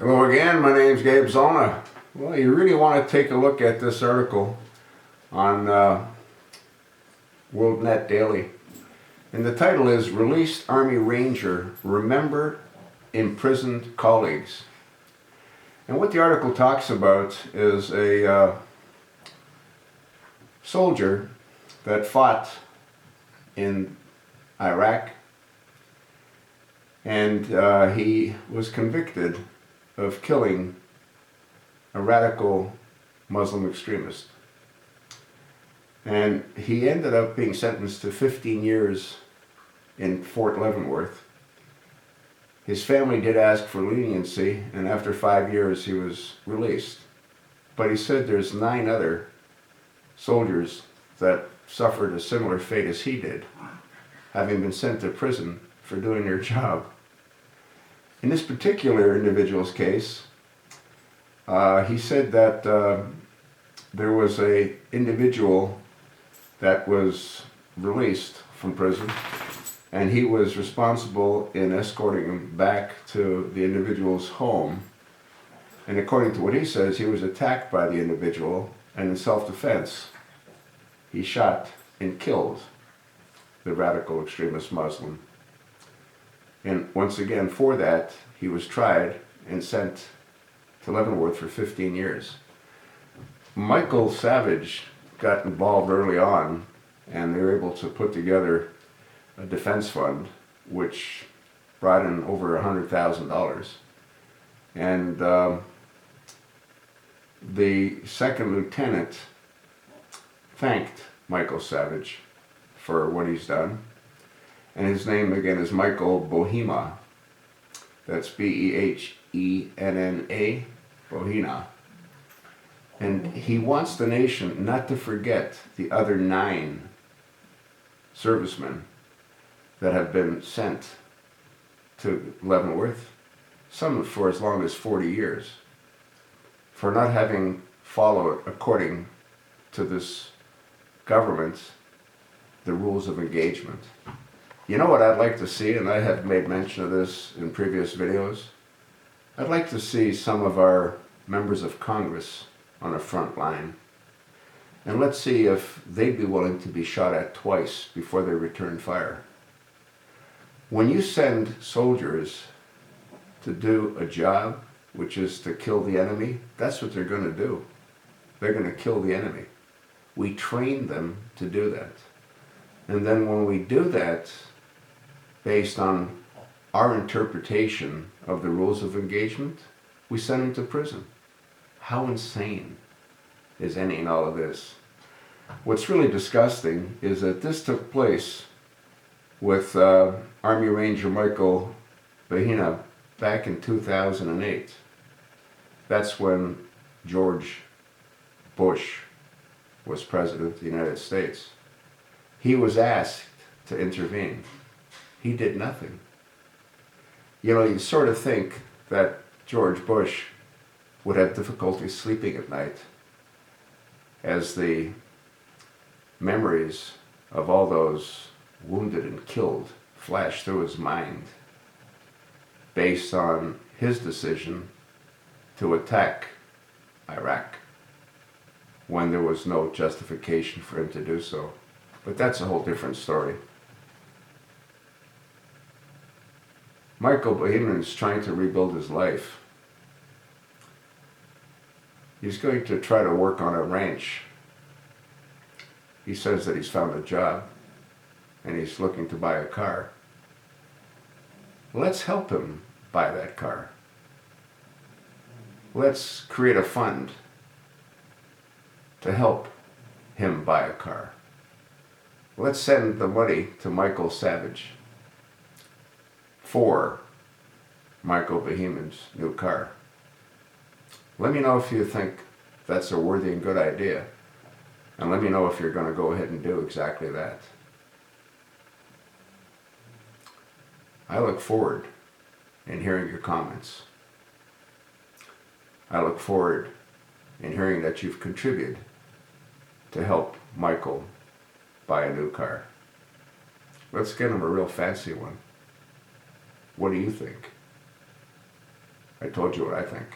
Hello again, my name's Gabe Zona. Well, you really want to take a look at this article on WorldNet Daily. And the title is Released Army Ranger Remember Imprisoned Colleagues. And what the article talks about is a soldier that fought in Iraq, and he was convicted of killing a radical Muslim extremist. And he ended up being sentenced to 15 years in Fort Leavenworth. His family did ask for leniency, and after 5 years he was released. But he said there's 9 other soldiers that suffered a similar fate as he did, having been sent to prison for doing their job. In this particular individual's case, he said that there was an individual that was released from prison, and he was responsible in escorting him back to the individual's home. And according to what he says, he was attacked by the individual, and in self-defense, he shot and killed the radical extremist Muslim. And once again, for that, he was tried and sent to Leavenworth for 15 years. Michael Savage got involved early on, and they were able to put together a defense fund, which brought in over $100,000. And the second lieutenant thanked Michael Savage for what he's done. And his name again is Michael Behenna. That's Behenna, Behenna. And he wants the nation not to forget the other 9 servicemen that have been sent to Leavenworth, some for as long as 40 years, for not having followed, according to this government, the rules of engagement. You know what I'd like to see, and I have made mention of this in previous videos? I'd like to see some of our members of Congress on the front line. And let's see if they'd be willing to be shot at twice before they return fire. When you send soldiers to do a job, which is to kill the enemy, that's what they're going to do. They're going to kill the enemy. We train them to do that. And then when we do that, based on our interpretation of the rules of engagement, we send them to prison. How insane is any and all of this? What's really disgusting is that this took place with Army Ranger Michael Behenna back in 2008. That's when George Bush was president of the United States. He was asked to intervene. He did nothing. You know, you sort of think that George Bush would have difficulty sleeping at night as the memories of all those wounded and killed flash through his mind based on his decision to attack Iraq when there was no justification for him to do so. But that's a whole different story. Michael Behenna is trying to rebuild his life. He's going to try to work on a ranch. He says that he's found a job and he's looking to buy a car. Let's help him buy that car. Let's create a fund to help him buy a car. Let's send the money to Michael Savage for Michael Behenna's new car. Let me know if you think that's a worthy and good idea. And let me know if you're going to go ahead and do exactly that. I look forward in hearing your comments. I look forward in hearing that you've contributed to help Michael buy a new car. Let's get him a real fancy one. What do you think? I told you what I think.